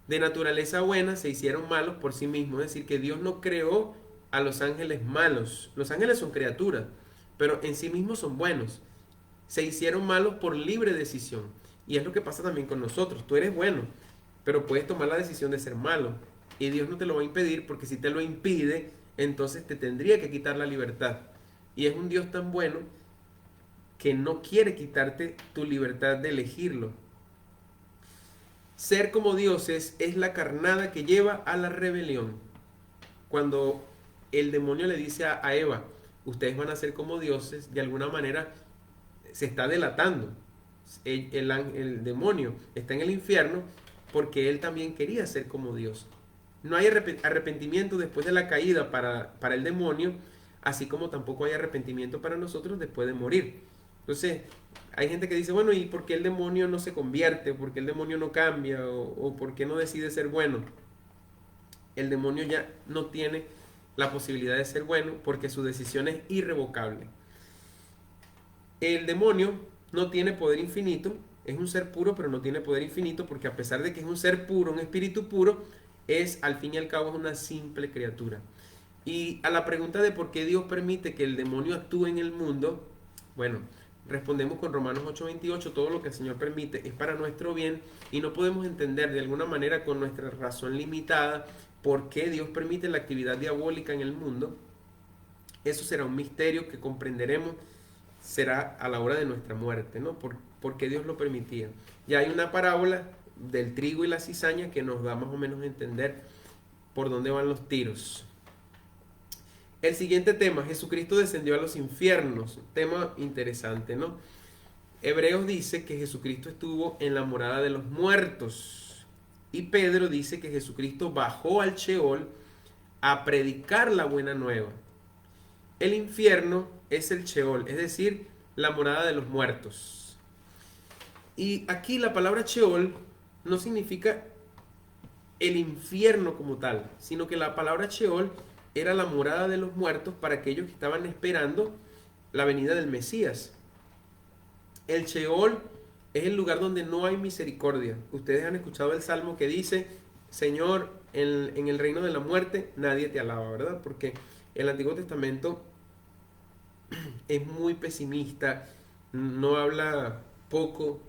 De naturaleza buena se hicieron malos por sí mismos. Es decir, que Dios no creó a los ángeles malos. Los ángeles son criaturas, pero en sí mismos son buenos. Se hicieron malos por libre decisión. Y es lo que pasa también con nosotros. Tú eres bueno, pero puedes tomar la decisión de ser malo. Y Dios no te lo va a impedir, porque si te lo impide, entonces te tendría que quitar la libertad. Y es un Dios tan bueno que no quiere quitarte tu libertad de elegirlo. Ser como dioses es la carnada que lleva a la rebelión. Cuando el demonio le dice a Eva, ustedes van a ser como dioses, de alguna manera se está delatando. El demonio está en el infierno porque él también quería ser como Dios. No hay arrepentimiento después de la caída para el demonio, así como tampoco hay arrepentimiento para nosotros después de morir. Entonces, hay gente que dice, bueno, ¿y por qué el demonio no se convierte? ¿Por qué el demonio no cambia? ¿O por qué no decide ser bueno? El demonio ya no tiene la posibilidad de ser bueno porque su decisión es irrevocable. El demonio no tiene poder infinito, es un ser puro, pero no tiene poder infinito porque a pesar de que es un ser puro, un espíritu puro, es al fin y al cabo es una simple criatura. Y a la pregunta de por qué Dios permite que el demonio actúe en el mundo, bueno, respondemos con Romanos 8:28, todo lo que el Señor permite es para nuestro bien y no podemos entender de alguna manera con nuestra razón limitada por qué Dios permite la actividad diabólica en el mundo. Eso será un misterio que comprenderemos, será a la hora de nuestra muerte, ¿no? ¿Por qué Dios lo permitía? Ya hay una parábola del trigo y la cizaña que nos da más o menos a entender por dónde van los tiros. El siguiente tema, Jesucristo descendió a los infiernos. Tema interesante, ¿no? Hebreos dice que Jesucristo estuvo en la morada de los muertos. Y Pedro dice que Jesucristo bajó al Sheol a predicar la buena nueva. El infierno es el Sheol, es decir, la morada de los muertos. Y aquí la palabra Sheol no significa el infierno como tal, sino que la palabra Sheol era la morada de los muertos para aquellos que estaban esperando la venida del Mesías. El Sheol es el lugar donde no hay misericordia. Ustedes han escuchado el salmo que dice, Señor, en el reino de la muerte nadie te alaba, ¿verdad? Porque el Antiguo Testamento es muy pesimista, no habla poco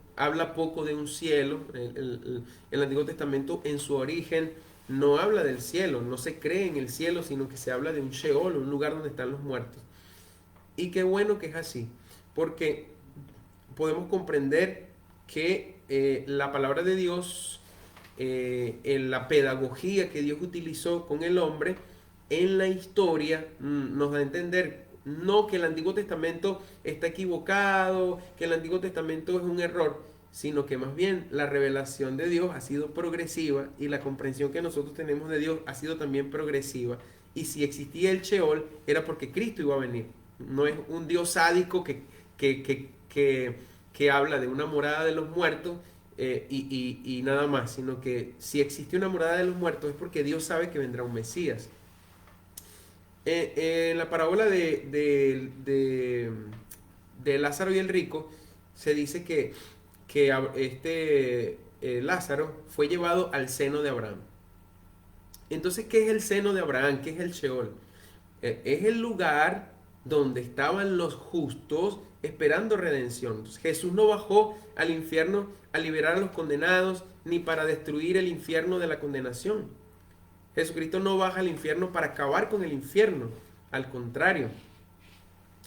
de un cielo. El Antiguo Testamento en su origen no habla del cielo, no se cree en el cielo, sino que se habla de un Sheol, un lugar donde están los muertos. Y qué bueno que es así, porque podemos comprender que la palabra de Dios, en la pedagogía que Dios utilizó con el hombre en la historia, nos da a entender no que el Antiguo Testamento está equivocado, que el Antiguo Testamento es un error, sino que más bien la revelación de Dios ha sido progresiva y la comprensión que nosotros tenemos de Dios ha sido también progresiva. Y si existía el Sheol, era porque Cristo iba a venir. No es un Dios sádico que, que, que, que habla de una morada de los muertos y nada más, sino que si una morada de los muertos es porque Dios sabe que vendrá un Mesías. En la parábola de Lázaro y el rico, se dice que Lázaro fue llevado al seno de Abraham. Entonces, ¿qué es el seno de Abraham? ¿Qué es el Sheol? Es el lugar donde estaban los justos esperando redención. Entonces, Jesús no bajó al infierno a liberar a los condenados ni para destruir el infierno de la condenación. Jesucristo no baja al infierno para acabar con el infierno. Al contrario,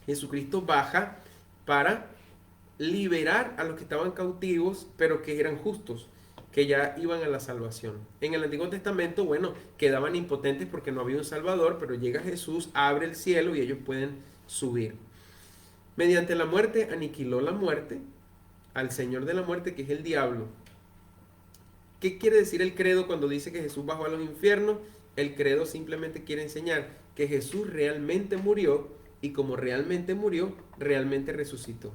Jesucristo baja para liberar a los que estaban cautivos, pero que eran justos, que ya iban a la salvación. En el Antiguo Testamento, bueno, quedaban impotentes porque no había un Salvador, pero llega Jesús, abre el cielo y ellos pueden subir. Mediante la muerte aniquiló la muerte, al Señor de la muerte, que es el diablo. ¿Qué quiere decir el credo cuando dice que Jesús bajó a los infiernos? El credo simplemente quiere enseñar que Jesús realmente murió y como realmente murió, realmente resucitó.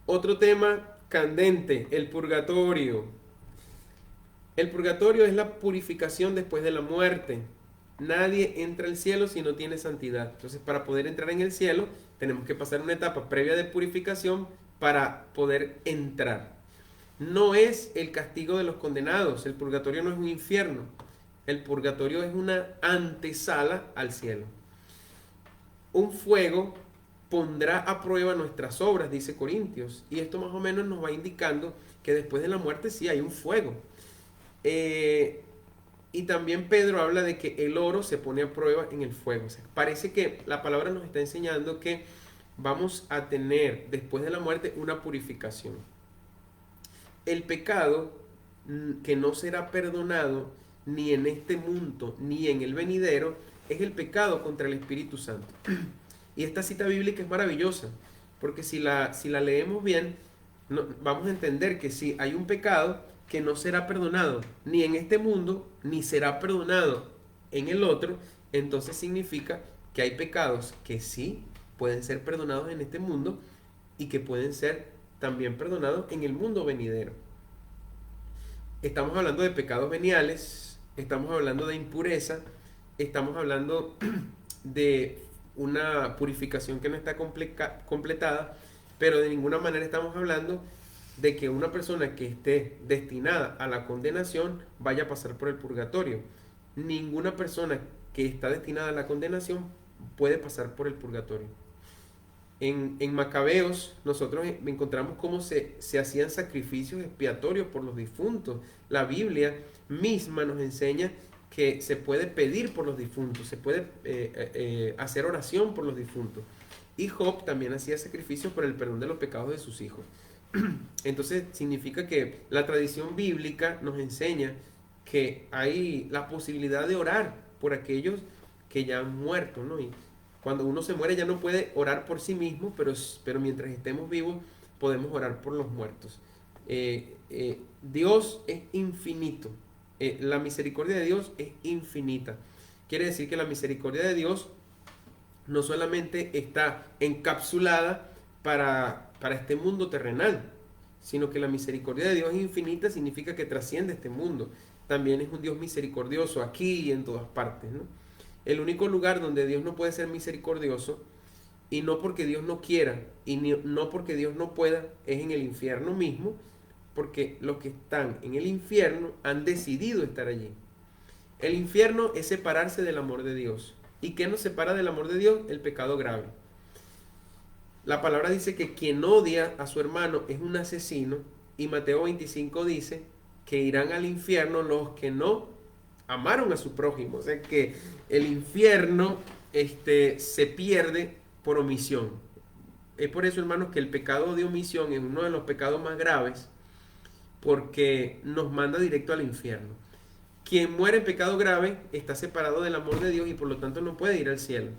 Otro tema candente, el purgatorio. El purgatorio es la purificación después de la muerte. Nadie entra al cielo si no tiene santidad. Entonces, para poder entrar en el cielo, tenemos que pasar una etapa previa de purificación para poder entrar. No es el castigo de los condenados. El purgatorio no es un infierno. El purgatorio es una antesala al cielo. Un fuego pondrá a prueba nuestras obras, dice Corintios. Y esto más o menos nos va indicando que después de la muerte sí hay un fuego. Y también Pedro habla de que el oro se pone a prueba en el fuego. O sea, parece que la palabra nos está enseñando que vamos a tener después de la muerte una purificación. El pecado que no será perdonado ni en este mundo ni en el venidero es el pecado contra el Espíritu Santo. Y esta cita bíblica es maravillosa, porque si la leemos bien, vamos a entender que si hay un pecado que no será perdonado ni en este mundo, ni será perdonado en el otro, entonces significa que hay pecados que sí pueden ser perdonados en este mundo y que pueden ser también perdonados en el mundo venidero. Estamos hablando de pecados veniales, estamos hablando de impureza, estamos hablando de una purificación que no está completada, pero de ninguna manera estamos hablando de que una persona que esté destinada a la condenación vaya a pasar por el purgatorio. Ninguna persona que está destinada a la condenación puede pasar por el purgatorio. En Macabeos nosotros encontramos cómo se hacían sacrificios expiatorios por los difuntos. La Biblia misma nos enseña que se puede pedir por los difuntos, se puede hacer oración por los difuntos. Y Job también hacía sacrificios por el perdón de los pecados de sus hijos. Entonces significa que la tradición bíblica nos enseña que hay la posibilidad de orar por aquellos que ya han muerto, ¿no? Y cuando uno se muere ya no puede orar por sí mismo, pero mientras estemos vivos podemos orar por los muertos. Dios es infinito. La misericordia de Dios es infinita. Quiere decir que la misericordia de Dios no solamente está encapsulada para este mundo terrenal, sino que la misericordia de Dios es infinita, significa que trasciende este mundo. También es un Dios misericordioso aquí y en todas partes, ¿no? El único lugar donde Dios no puede ser misericordioso, y no porque Dios no quiera, y no porque Dios no pueda, es en el infierno mismo, porque los que están en el infierno han decidido estar allí. El infierno es separarse del amor de Dios. ¿Y qué nos separa del amor de Dios? El pecado grave. La palabra dice que quien odia a su hermano es un asesino, y Mateo 25 dice que irán al infierno los que no amaron a su prójimo. O sea que el infierno se pierde por omisión. Es por eso, hermanos, que el pecado de omisión es uno de los pecados más graves, porque nos manda directo al infierno. Quien muere en pecado grave está separado del amor de Dios y por lo tanto no puede ir al cielo.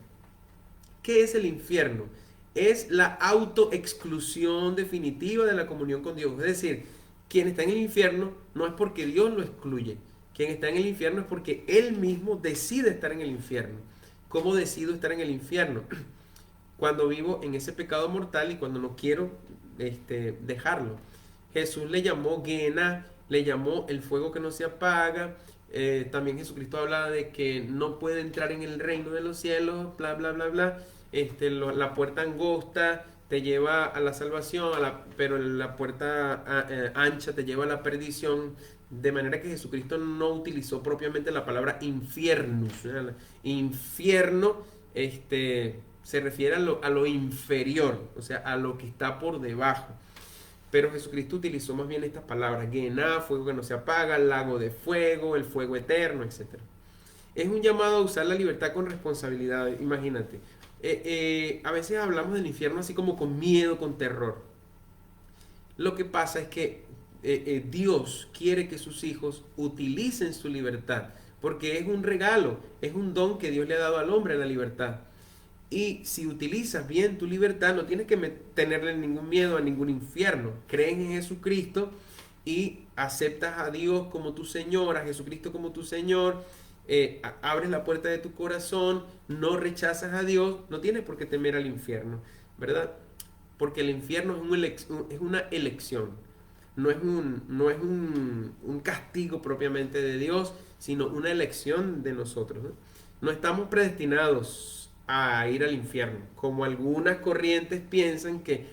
¿Qué es el infierno? Es la autoexclusión definitiva de la comunión con Dios. Es decir, quien está en el infierno no es porque Dios lo excluye. Quien está en el infierno es porque Él mismo decide estar en el infierno. ¿Cómo decido estar en el infierno? Cuando vivo en ese pecado mortal y cuando no quiero dejarlo. Jesús le llamó Gehenna, le llamó el fuego que no se apaga. También Jesucristo habla de que no puede entrar en el reino de los cielos, bla, bla, bla, bla. La puerta angosta te lleva a la salvación, pero la puerta ancha te lleva a la perdición. De manera que Jesucristo no utilizó propiamente la palabra infierno. Infierno se refiere a lo inferior, o sea, a lo que está por debajo. Pero Jesucristo utilizó más bien estas palabras: Gehenna, fuego que no se apaga, lago de fuego, el fuego eterno, etc. Es un llamado a usar la libertad con responsabilidad. Imagínate, a veces hablamos del infierno así como con miedo, con terror. Lo que pasa es que Dios quiere que sus hijos utilicen su libertad, porque es un regalo, es un don que Dios le ha dado al hombre, la libertad. Y si utilizas bien tu libertad, no tienes que tenerle ningún miedo a ningún infierno. Crees en Jesucristo y aceptas a Dios como tu Señor, a Jesucristo como tu Señor. Abres la puerta de tu corazón, no rechazas a Dios, no tienes por qué temer al infierno, ¿verdad? Porque el infierno es una elección. no es un castigo propiamente de Dios, sino una elección de nosotros, ¿no? No estamos predestinados a ir al infierno, como algunas corrientes piensan que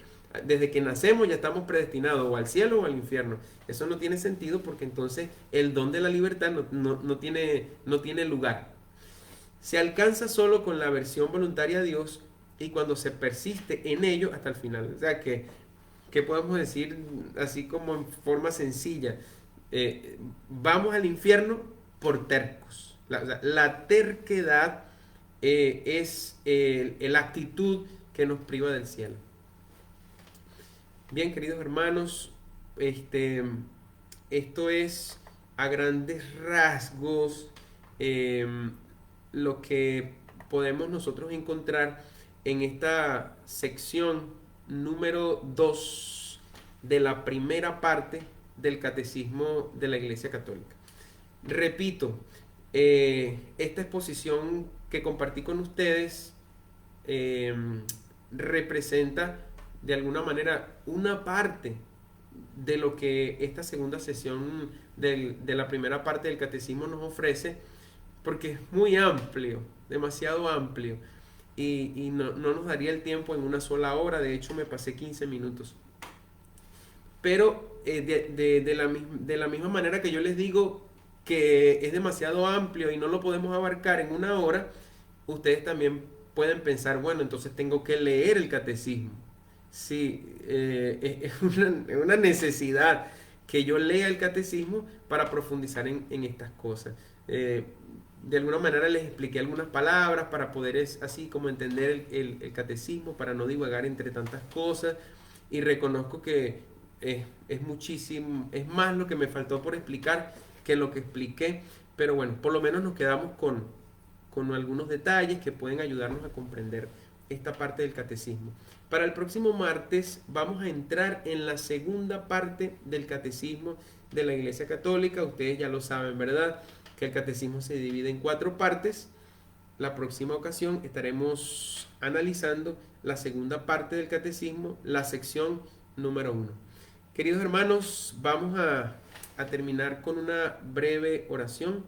desde que nacemos ya estamos predestinados o al cielo o al infierno. Eso no tiene sentido porque entonces el don de la libertad no tiene lugar. Se alcanza solo con la aversión voluntaria a Dios y cuando se persiste en ello hasta el final. O sea que podemos decir así como en forma sencilla, vamos al infierno por tercos. La terquedad es la actitud que nos priva del cielo. Bien, queridos hermanos, esto es a grandes rasgos eh, lo que podemos nosotros encontrar en esta sección número 2 de la primera parte del Catecismo de la Iglesia Católica. Repito, esta exposición que compartí con ustedes eh, representa de alguna manera una parte de lo que esta segunda sesión de la primera parte del catecismo nos ofrece, porque es muy amplio, demasiado amplio, y no nos daría el tiempo en una sola hora. De hecho me pasé 15 minutos. Pero de la misma manera que yo les digo que es demasiado amplio y no lo podemos abarcar en una hora, ustedes también pueden pensar, bueno, entonces tengo que leer el catecismo. Sí, es una necesidad que yo lea el catecismo para profundizar en estas cosas. De alguna manera les expliqué algunas palabras para poder así como entender el catecismo, para no divagar entre tantas cosas. Y reconozco que es muchísimo, es más lo que me faltó por explicar que lo que expliqué. Pero bueno, por lo menos nos quedamos con algunos detalles que pueden ayudarnos a comprender esta parte del catecismo. Para el próximo martes vamos a entrar en la segunda parte del catecismo de la Iglesia Católica. Ustedes ya lo saben, ¿verdad? Que el catecismo se divide en 4 partes. La próxima ocasión estaremos analizando la segunda parte del catecismo, la sección número 1. Queridos hermanos, vamos a terminar con una breve oración,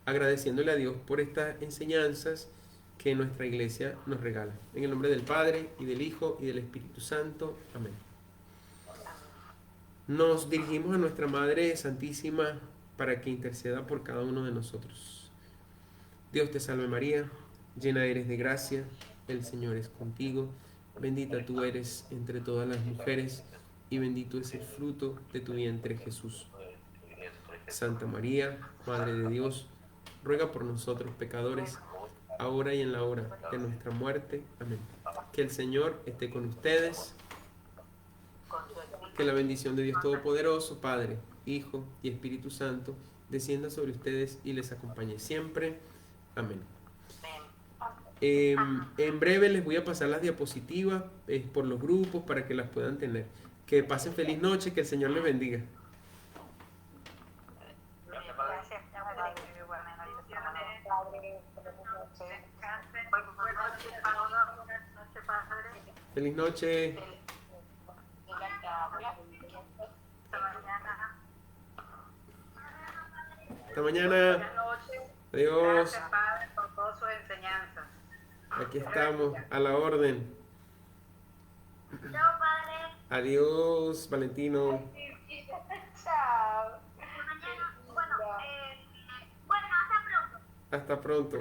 agradeciéndole a Dios por estas enseñanzas que nuestra iglesia nos regala. En el nombre del Padre, y del Hijo, y del Espíritu Santo. Amén. Nos dirigimos a nuestra Madre Santísima para que interceda por cada uno de nosotros. Dios te salve María, llena eres de gracia, el Señor es contigo, bendita tú eres entre todas las mujeres, y bendito es el fruto de tu vientre Jesús. Santa María, Madre de Dios, ruega por nosotros pecadores, ahora y en la hora de nuestra muerte. Amén. Que el Señor esté con ustedes, que la bendición de Dios Todopoderoso, Padre, Hijo y Espíritu Santo, descienda sobre ustedes y les acompañe siempre. Amén. En breve les voy a pasar las diapositivas por los grupos para que las puedan tener. Que pasen feliz noche, que el Señor les bendiga. Feliz noche. Hasta mañana. Adiós. Gracias, Padre, por todas sus enseñanzas. Aquí estamos, a la orden. Chao, padre. Adiós, Valentino. Chao. Hasta mañana. Bueno, hasta pronto. Hasta pronto.